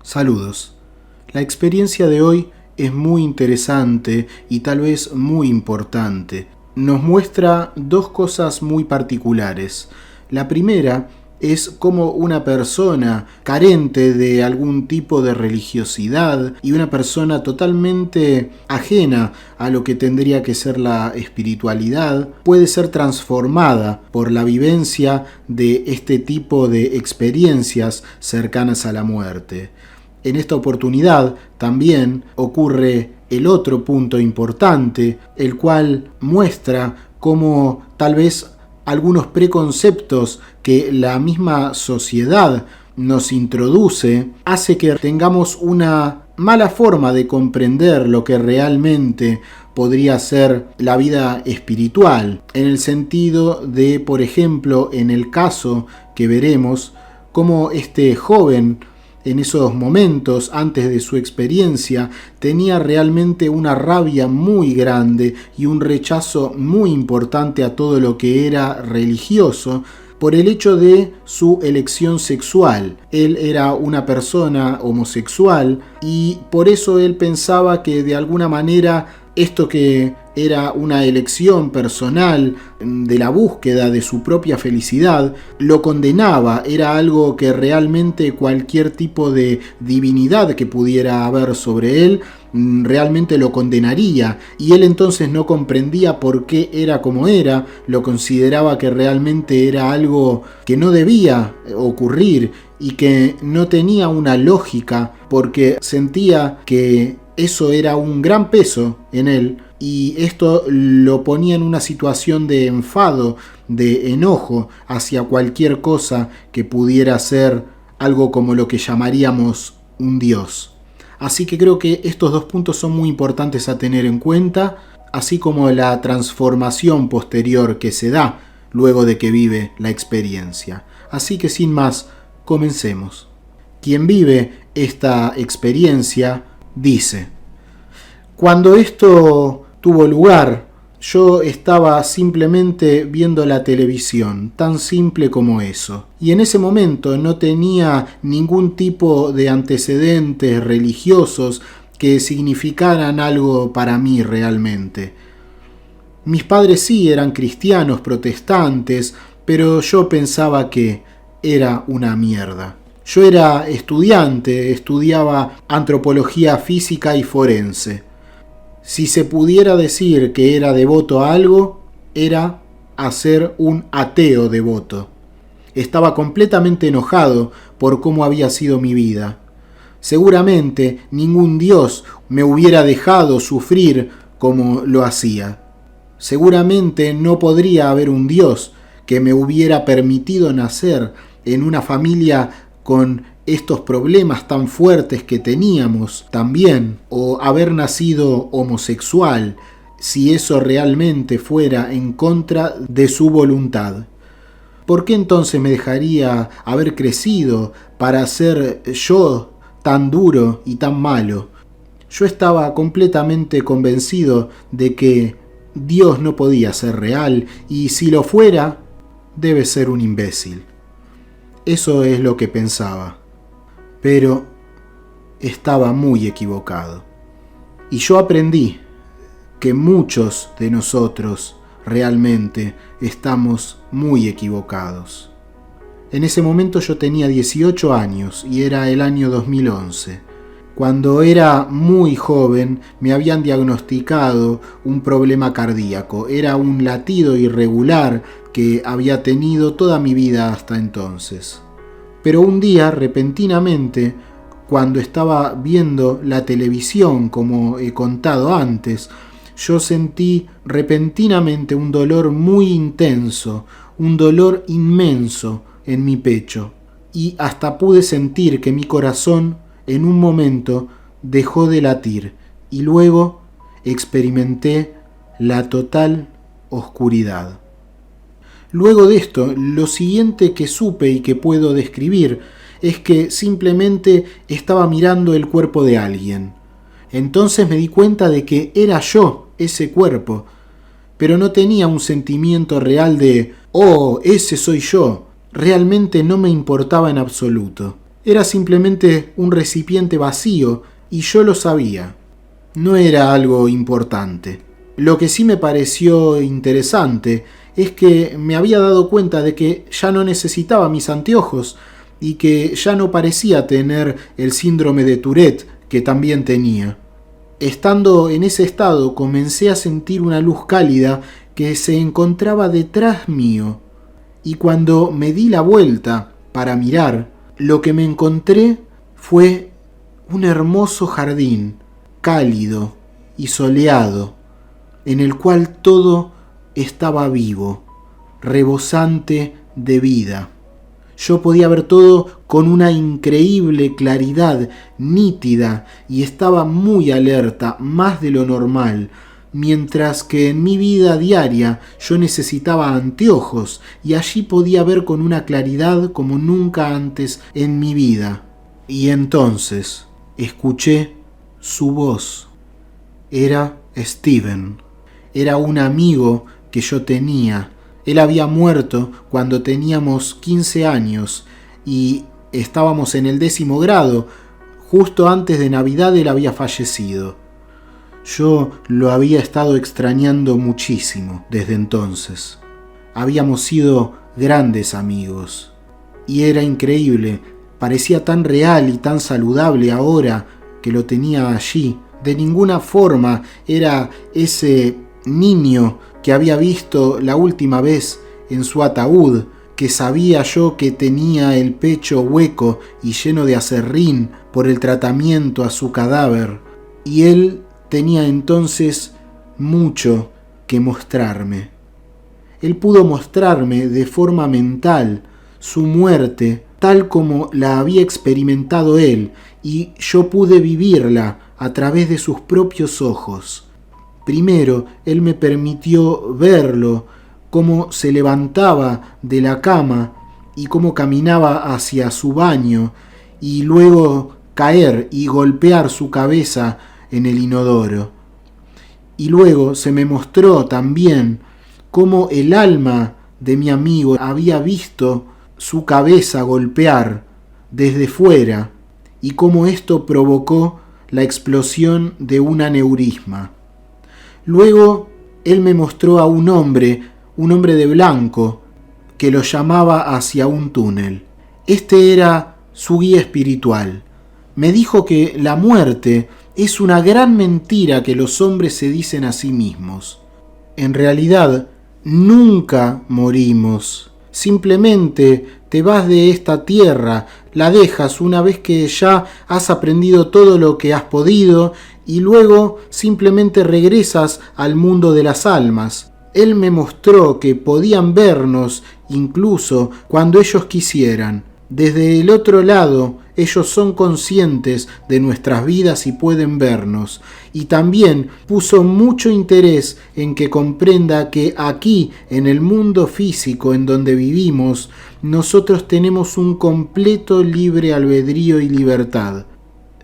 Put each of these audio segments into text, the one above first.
Saludos. La experiencia de hoy es muy interesante y tal vez muy importante. Nos muestra dos cosas muy particulares. La primera es cómo una persona carente de algún tipo de religiosidad y una persona totalmente ajena a lo que tendría que ser la espiritualidad puede ser transformada por la vivencia de este tipo de experiencias cercanas a la muerte. En esta oportunidad también ocurre el otro punto importante, el cual muestra cómo tal vez algunos preconceptos que la misma sociedad nos introduce hace que tengamos una mala forma de comprender lo que realmente podría ser la vida espiritual, en el sentido de, por ejemplo, en el caso que veremos, cómo este joven en esos momentos, antes de su experiencia, tenía realmente una rabia muy grande y un rechazo muy importante a todo lo que era religioso por el hecho de su elección sexual. Él era una persona homosexual y por eso él pensaba que de alguna manera esto que era una elección personal de la búsqueda de su propia felicidad, lo condenaba, era algo que realmente cualquier tipo de divinidad que pudiera haber sobre él realmente lo condenaría, y él entonces no comprendía por qué era como era, lo consideraba que realmente era algo que no debía ocurrir y que no tenía una lógica, porque sentía que eso era un gran peso en él y esto lo ponía en una situación de enfado, de enojo hacia cualquier cosa que pudiera ser algo como lo que llamaríamos un dios. Así que creo que estos dos puntos son muy importantes a tener en cuenta, así como la transformación posterior que se da luego de que vive la experiencia. Así que sin más, comencemos. Quien vive esta experiencia dice: cuando esto tuvo lugar, yo estaba simplemente viendo la televisión, tan simple como eso. Y en ese momento no tenía ningún tipo de antecedentes religiosos que significaran algo para mí realmente. Mis padres sí eran cristianos, protestantes, pero yo pensaba que era una mierda. Yo era estudiante, estudiaba antropología física y forense. Si se pudiera decir que era devoto a algo, era a ser un ateo devoto. Estaba completamente enojado por cómo había sido mi vida. Seguramente ningún dios me hubiera dejado sufrir como lo hacía. Seguramente no podría haber un dios que me hubiera permitido nacer en una familia con estos problemas tan fuertes que teníamos también, o haber nacido homosexual, si eso realmente fuera en contra de su voluntad. ¿Por qué entonces me dejaría haber crecido para ser yo tan duro y tan malo? Yo estaba completamente convencido de que Dios no podía ser real, y si lo fuera, debe ser un imbécil. Eso es lo que pensaba. Pero estaba muy equivocado. Y yo aprendí que muchos de nosotros realmente estamos muy equivocados. En ese momento yo tenía 18 años y era el año 2011. Cuando era muy joven me habían diagnosticado un problema cardíaco. Era un latido irregular que había tenido toda mi vida hasta entonces. Pero un día, repentinamente, cuando estaba viendo la televisión, como he contado antes, yo sentí repentinamente un dolor muy intenso, un dolor inmenso en mi pecho, y hasta pude sentir que mi corazón en un momento dejó de latir, y luego experimenté la total oscuridad. Luego de esto, lo siguiente que supe y que puedo describir es que simplemente estaba mirando el cuerpo de alguien. Entonces me di cuenta de que era yo, ese cuerpo, pero no tenía un sentimiento real de «oh, ese soy yo». Realmente no me importaba en absoluto. Era simplemente un recipiente vacío y yo lo sabía. No era algo importante. Lo que sí me pareció interesante es que me había dado cuenta de que ya no necesitaba mis anteojos y que ya no parecía tener el síndrome de Tourette que también tenía. Estando en ese estado comencé a sentir una luz cálida que se encontraba detrás mío, y cuando me di la vuelta para mirar, lo que me encontré fue un hermoso jardín, cálido y soleado, en el cual todo estaba vivo, rebosante de vida. Yo podía ver todo con una increíble claridad, nítida, y estaba muy alerta, más de lo normal, mientras que en mi vida diaria yo necesitaba anteojos, y allí podía ver con una claridad como nunca antes en mi vida. Y entonces escuché su voz. Era Steven. Era un amigo que yo tenía. Él había muerto cuando teníamos 15 años y estábamos en el 10º grado. Justo antes de Navidad él había fallecido. Yo lo había estado extrañando muchísimo desde entonces. Habíamos sido grandes amigos. Y era increíble. Parecía tan real y tan saludable ahora que lo tenía allí. De ninguna forma era ese niño que había visto la última vez en su ataúd, que sabía yo que tenía el pecho hueco y lleno de aserrín por el tratamiento a su cadáver, y él tenía entonces mucho que mostrarme. Él pudo mostrarme de forma mental su muerte tal como la había experimentado él, y yo pude vivirla a través de sus propios ojos. Primero, él me permitió verlo, cómo se levantaba de la cama y cómo caminaba hacia su baño, y luego caer y golpear su cabeza en el inodoro. Y luego se me mostró también cómo el alma de mi amigo había visto su cabeza golpear desde fuera y cómo esto provocó la explosión de un aneurisma. Luego él me mostró a un hombre de blanco, que lo llamaba hacia un túnel. Este era su guía espiritual. Me dijo que la muerte es una gran mentira que los hombres se dicen a sí mismos. En realidad, nunca morimos. Simplemente te vas de esta tierra, la dejas una vez que ya has aprendido todo lo que has podido y luego simplemente regresas al mundo de las almas. Él me mostró que podían vernos incluso cuando ellos quisieran. Desde el otro lado, ellos son conscientes de nuestras vidas y pueden vernos. Y también puso mucho interés en que comprenda que aquí, en el mundo físico en donde vivimos, nosotros tenemos un completo libre albedrío y libertad.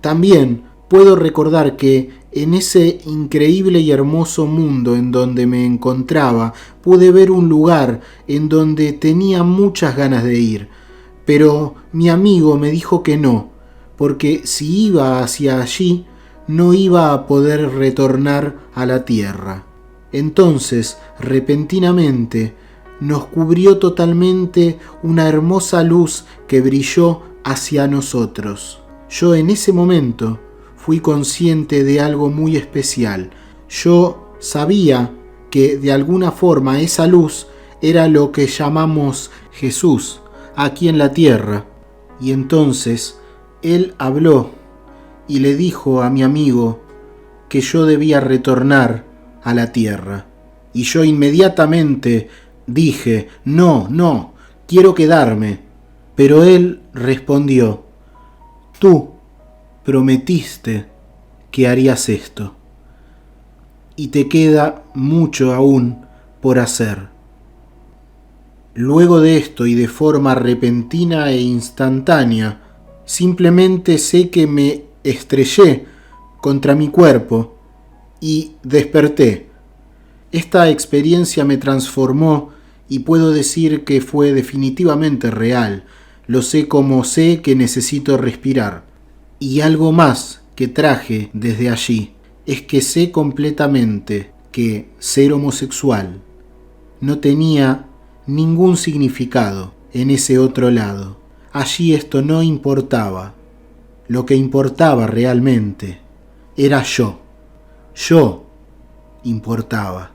También puedo recordar que en ese increíble y hermoso mundo en donde me encontraba, pude ver un lugar en donde tenía muchas ganas de ir. Pero mi amigo me dijo que no, porque si iba hacia allí, no iba a poder retornar a la tierra. Entonces, repentinamente, nos cubrió totalmente una hermosa luz que brilló hacia nosotros. Yo en ese momento fui consciente de algo muy especial. Yo sabía que de alguna forma esa luz era lo que llamamos Jesús aquí en la tierra. Y entonces él habló y le dijo a mi amigo que yo debía retornar a la tierra. Y yo inmediatamente dije, no, quiero quedarme. Pero él respondió, tú prometiste que harías esto, y te queda mucho aún por hacer. Luego de esto y de forma repentina e instantánea, simplemente sé que me estrellé contra mi cuerpo y desperté. Esta experiencia me transformó y puedo decir que fue definitivamente real. Lo sé como sé que necesito respirar. Y algo más que traje desde allí es que sé completamente que ser homosexual no tenía ningún significado en ese otro lado. Allí esto no importaba. Lo que importaba realmente era yo. Yo importaba.